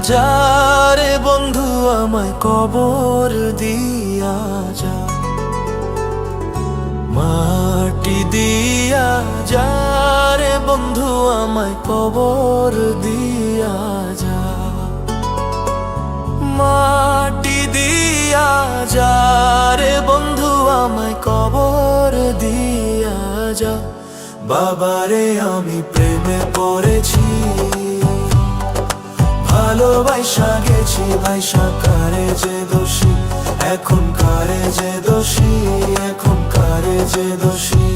যা রে বন্ধু আমায় কবর দিয়া যা, মাটি দিয়া যা রে বন্ধু আমায় কবর দিয়া যা, মাটি দিয়া যা রে বন্ধু আমায় কবর দিয়া যা। বাবারে আমি প্রেমে পড়েছি, ভালোবাসা গেছি ভাইসা, কারে যে দোষী এখন, কারে যে দোষী এখন, কারে যে দোষী।